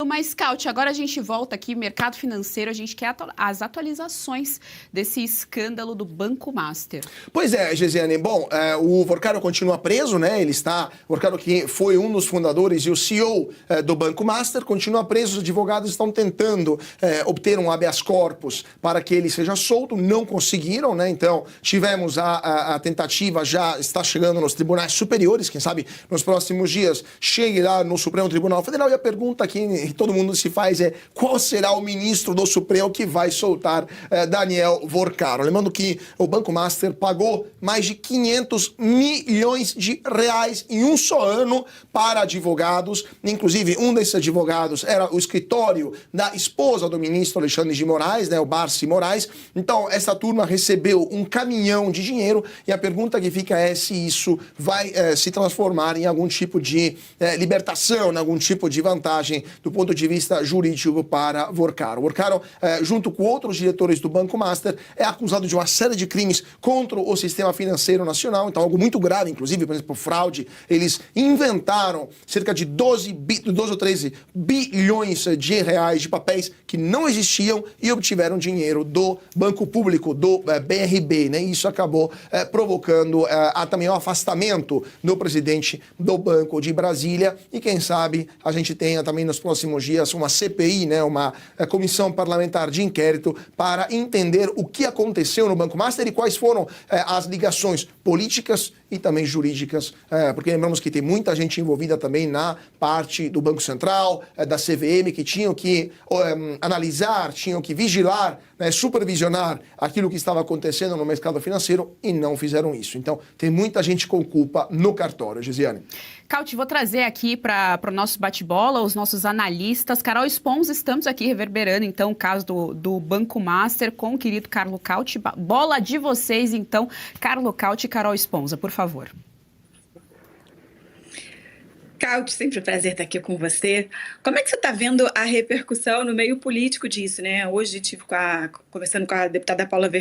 Mas, Caute, agora a gente volta aqui, mercado financeiro, a gente quer as atualizações desse escândalo do Banco Master. Pois é, Gesiane. Bom, o Vorcaro continua preso, né? O Vorcaro, que foi um dos fundadores e o CEO do Banco Master, continua preso. Os advogados estão tentando obter um habeas corpus para que ele seja solto, não conseguiram, né? Então, tivemos a tentativa, já está chegando nos tribunais superiores, quem sabe nos próximos dias chegue lá no Supremo Tribunal Federal, e a pergunta que todo mundo se faz é: qual será o ministro do Supremo que vai soltar Daniel Vorcaro? Lembrando que o Banco Master pagou mais de 500 milhões de reais em um só ano para advogados. Inclusive, um desses advogados era o escritório da esposa do ministro Alexandre de Moraes, né, o Barsi Moraes. Então, essa turma recebeu um caminhão de dinheiro, e a pergunta que fica é se isso vai se transformar em algum tipo de libertação, em algum tipo de vantagem do ponto de vista jurídico para Vorcaro. Vorcaro, junto com outros diretores do Banco Master, é acusado de uma série de crimes contra o sistema financeiro nacional, então algo muito grave, inclusive, por exemplo, fraude. Eles inventaram cerca de 12 ou 13 bilhões de reais de papéis que não existiam e obtiveram dinheiro do Banco Público, do BRB, né? Isso acabou provocando também o afastamento do presidente do Banco de Brasília, e quem sabe a gente tenha também nos próximos dias uma CPI, né, uma comissão parlamentar de inquérito, para entender o que aconteceu no Banco Master e quais foram as ligações políticas e também jurídicas, porque lembramos que tem muita gente envolvida também na parte do Banco Central, da CVM, que tinham que analisar, tinham que vigilar, né, supervisionar aquilo que estava acontecendo no mercado financeiro, e não fizeram isso. Então, tem muita gente com culpa no cartório, Gesiane. Caute, vou trazer aqui para o nosso bate-bola os nossos analistas. Carol Spons, estamos aqui reverberando, então, o caso do Banco Master com o querido Carlo Caute. Bola de vocês, então, Carlo Caute e Carol Sponza, por favor. Caute, sempre um prazer estar aqui com você. Como é que você está vendo a repercussão no meio político disso, né? Hoje estive conversando com a deputada Paula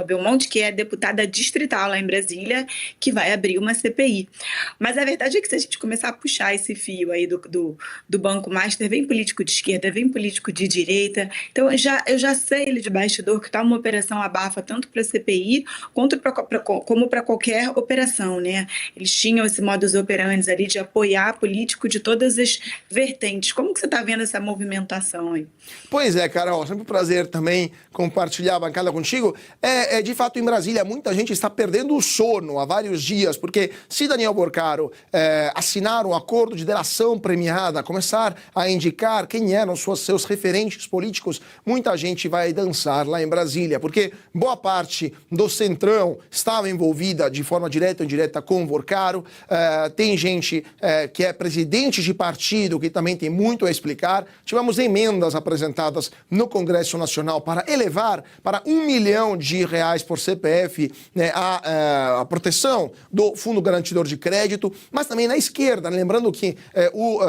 Belmonte, que é deputada distrital lá em Brasília, que vai abrir uma CPI. Mas a verdade é que, se a gente começar a puxar esse fio aí do Banco Master, vem político de esquerda, vem político de direita. Então, eu já sei ele de bastidor que está uma operação abafa tanto para a CPI como para qualquer operação, né? Eles tinham esse modus operandi ali de apoiar político de todas as vertentes. Como que você está vendo essa movimentação aí? Pois é, Carol, sempre um prazer também compartilhar a bancada contigo. De fato, em Brasília, muita gente está perdendo o sono há vários dias, porque se Daniel Vorcaro assinar um acordo de delação premiada, começar a indicar quem eram seus referentes políticos, muita gente vai dançar lá em Brasília, porque boa parte do Centrão estava envolvida de forma direta ou indireta com Vorcaro. Tem gente que é presidente de partido, que também tem muito a explicar. Tivemos emendas apresentadas no Congresso Nacional para elevar para R$1 milhão por CPF, né, a proteção do Fundo Garantidor de Crédito, mas também na esquerda, lembrando que o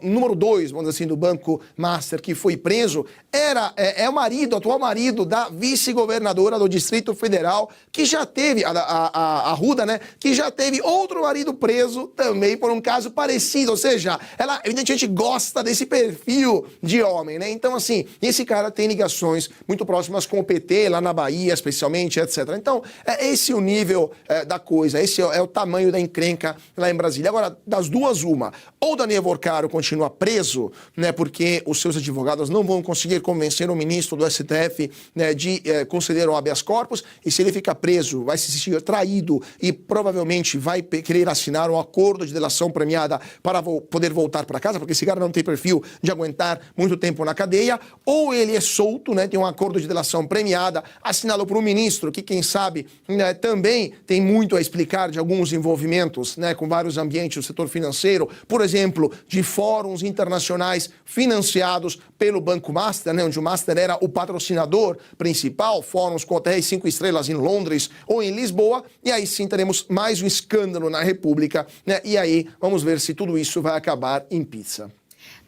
número 2, vamos dizer assim, do Banco Master, que foi preso, é o atual marido da vice-governadora do Distrito Federal, que já teve, a Arruda, né, que já teve outro marido preso também por um caso parecido, ou seja, ela evidentemente gosta desse perfil de homem, né? Então, assim, esse cara tem ligações muito próximas com o PT, lá na Bahia, especialmente, etc. Então, esse é o nível da coisa, esse é o tamanho da encrenca lá em Brasília. Agora, das duas, uma, ou Daniel Vorcaro continua preso, né, porque os seus advogados não vão conseguir convencer o ministro do STF, né, de conceder o habeas corpus, e se ele fica preso, vai se sentir traído e provavelmente vai querer assinar um acordo de delação premiada para poder voltar para casa, porque esse cara não tem perfil de aguentar muito tempo na cadeia, ou ele é solto, né, tem um acordo de delação premiada assinado por um ministro que, quem sabe, né, também tem muito a explicar de alguns envolvimentos, né, com vários ambientes do setor financeiro, por exemplo, de fóruns internacionais financiados pelo Banco Master, né, onde o Master era o patrocinador principal, fóruns com hotéis 5 estrelas em Londres ou em Lisboa, e aí sim teremos mais um escândalo na República, né, e aí vamos ver se tudo isso vai acabar em pizza.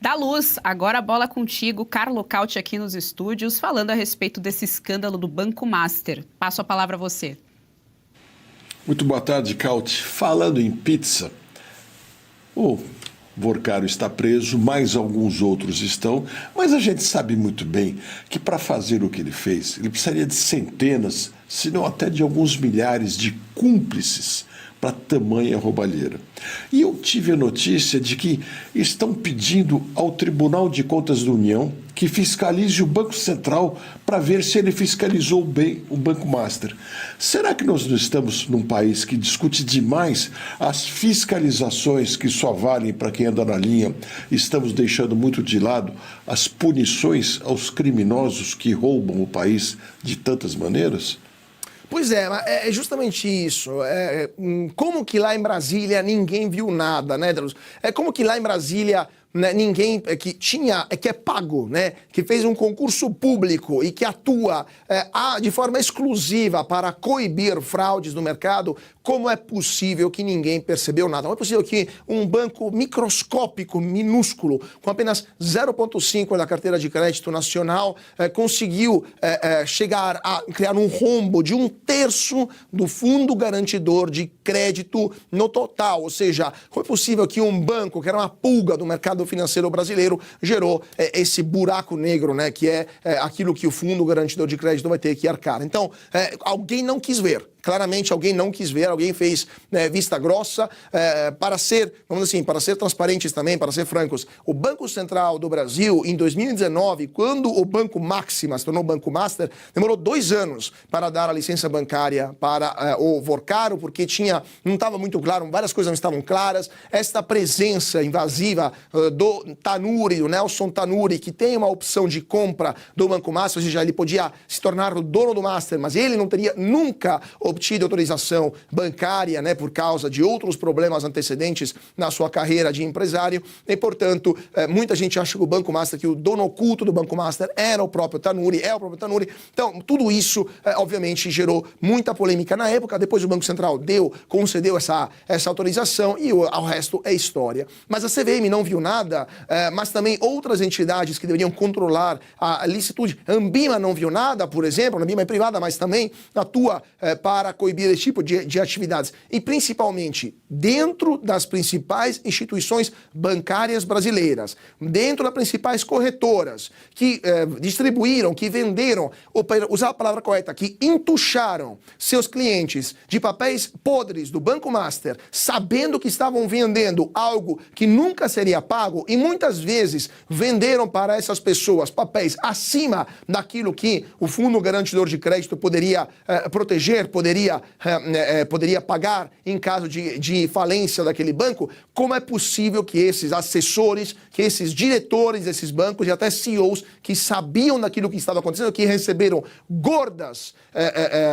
Da Luz, agora a bola contigo, Carlo Caute aqui nos estúdios, falando a respeito desse escândalo do Banco Master. Passo a palavra a você. Muito boa tarde, Caute. Falando em pizza, o Vorcaro está preso, mais alguns outros estão, mas a gente sabe muito bem que para fazer o que ele fez, ele precisaria de centenas, se não até de alguns milhares de cúmplices para tamanha roubalheira. E eu tive a notícia de que estão pedindo ao Tribunal de Contas da União que fiscalize o Banco Central para ver se ele fiscalizou bem o Banco Master. Será que nós não estamos num país que discute demais as fiscalizações que só valem para quem anda na linha? Estamos deixando muito de lado as punições aos criminosos que roubam o país de tantas maneiras? Pois é justamente isso. Como que lá em Brasília ninguém viu nada, né, Deus? É como que lá em Brasília, né, ninguém que é pago, né, que fez um concurso público e que atua de forma exclusiva para coibir fraudes no mercado. Como é possível que ninguém percebeu nada? Como é possível que um banco microscópico, minúsculo, com apenas 0,5 da carteira de crédito nacional, conseguiu chegar a criar um rombo de 1/3 do fundo garantidor de crédito no total? Ou seja, como é possível que um banco, que era uma pulga do mercado financeiro brasileiro, gerou esse buraco negro, né, que é aquilo que o fundo garantidor de crédito vai ter que arcar? Então, alguém não quis ver. Claramente alguém não quis ver, alguém fez vista grossa para ser, vamos dizer assim, para ser transparentes também, para ser francos. O Banco Central do Brasil, em 2019, quando o Banco Máxima se tornou Banco Master, demorou 2 anos para dar a licença bancária para o Vorcaro, porque não estava muito claro, várias coisas não estavam claras. Esta presença invasiva do Tanuri, do Nelson Tanuri, que tem uma opção de compra do Banco Master, ou seja, ele podia se tornar o dono do Master, mas ele não teria nunca obtido autorização bancária, né, por causa de outros problemas antecedentes na sua carreira de empresário, e, portanto, muita gente acha que o Banco Master, que o dono oculto do Banco Master era o próprio Tanuri, é o próprio Tanuri. Então, tudo isso, obviamente, gerou muita polêmica na época. Depois o Banco Central concedeu essa autorização e o resto é história. Mas a CVM não viu nada, mas também outras entidades que deveriam controlar a licitude. A Anbima não viu nada, por exemplo. A Anbima é privada, mas também atua para coibir esse tipo de atividades. E, principalmente, dentro das principais instituições bancárias brasileiras, dentro das principais corretoras, que distribuíram, que venderam, usar a palavra correta, que entucharam seus clientes de papéis podres do Banco Master, sabendo que estavam vendendo algo que nunca seria pago, e muitas vezes venderam para essas pessoas papéis acima daquilo que o Fundo Garantidor de Crédito poderia proteger, poderia pagar em caso de falência daquele banco. Como é possível que esses assessores, que esses diretores desses bancos e até CEOs que sabiam daquilo que estava acontecendo, que receberam gordas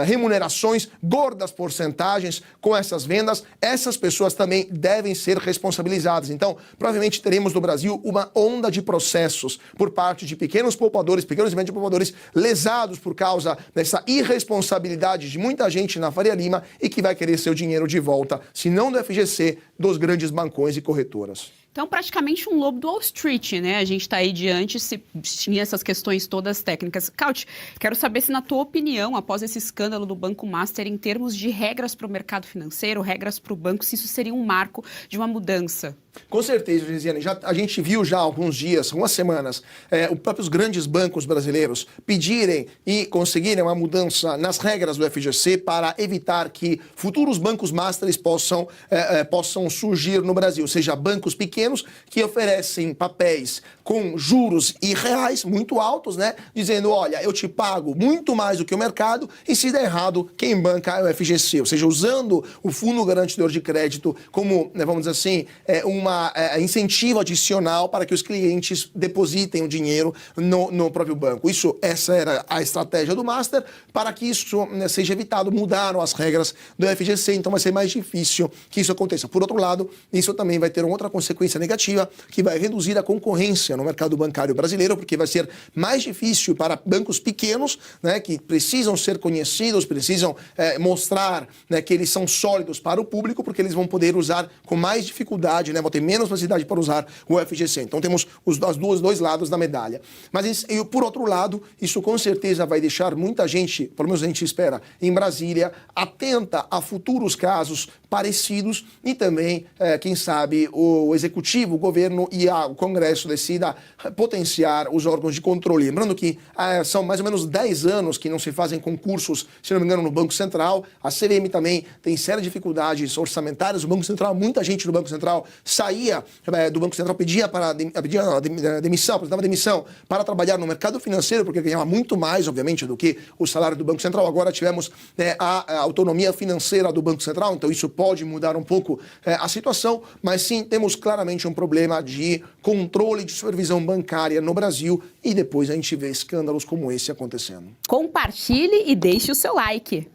remunerações, gordas porcentagens com essas vendas, essas pessoas também devem ser responsabilizadas. Então, provavelmente teremos no Brasil uma onda de processos por parte de pequenos poupadores, pequenos e médios poupadores lesados por causa dessa irresponsabilidade de muita gente na Faria Lima e que vai querer seu dinheiro de volta, se não do FGC, dos grandes bancões e corretoras. Então, praticamente um lobo do Wall Street, né? A gente está aí diante, se tinha essas questões todas técnicas. Caute, quero saber se, na tua opinião, após esse escândalo do Banco Master, em termos de regras para o mercado financeiro, regras para o banco, se isso seria um marco de uma mudança. Com certeza, Gisiane. A gente viu já há alguns dias, algumas semanas, os próprios grandes bancos brasileiros pedirem e conseguirem uma mudança nas regras do FGC para evitar que futuros bancos masters possam surgir no Brasil, ou seja, bancos pequenos que oferecem papéis com juros irreais muito altos, né, dizendo, olha, eu te pago muito mais do que o mercado e se der errado, quem banca é o FGC, ou seja, usando o Fundo Garantidor de Crédito como, vamos dizer assim, incentivo adicional para que os clientes depositem o dinheiro no próprio banco. Essa era a estratégia do Master. Para que isso seja evitado, mudaram as regras do FGC, então vai ser mais difícil que isso aconteça. Por outro lado, isso também vai ter outra consequência negativa, que vai reduzir a concorrência no mercado bancário brasileiro, porque vai ser mais difícil para bancos pequenos, né, que precisam ser conhecidos, precisam mostrar, né, que eles são sólidos para o público, porque eles vão poder usar com mais dificuldade, né, vão ter menos facilidade para usar o FGC. Então temos os dois lados da medalha. Mas, por outro lado, isso com certeza vai deixar muita gente, pelo menos a gente espera, em Brasília, atenta a futuros casos parecidos e também também, quem sabe, o Executivo, o Governo e o Congresso decida potenciar os órgãos de controle. Lembrando que são mais ou menos 10 anos que não se fazem concursos, se não me engano, no Banco Central. A CVM também tem sérias dificuldades orçamentárias. O Banco Central, muita gente do Banco Central saía do Banco Central, pedia demissão, apresentava demissão para trabalhar no mercado financeiro, porque ganhava muito mais, obviamente, do que o salário do Banco Central. Agora tivemos a autonomia financeira do Banco Central, então isso pode mudar um pouco a situação, mas sim, temos claramente um problema de controle de supervisão bancária no Brasil e depois a gente vê escândalos como esse acontecendo. Compartilhe e deixe o seu like.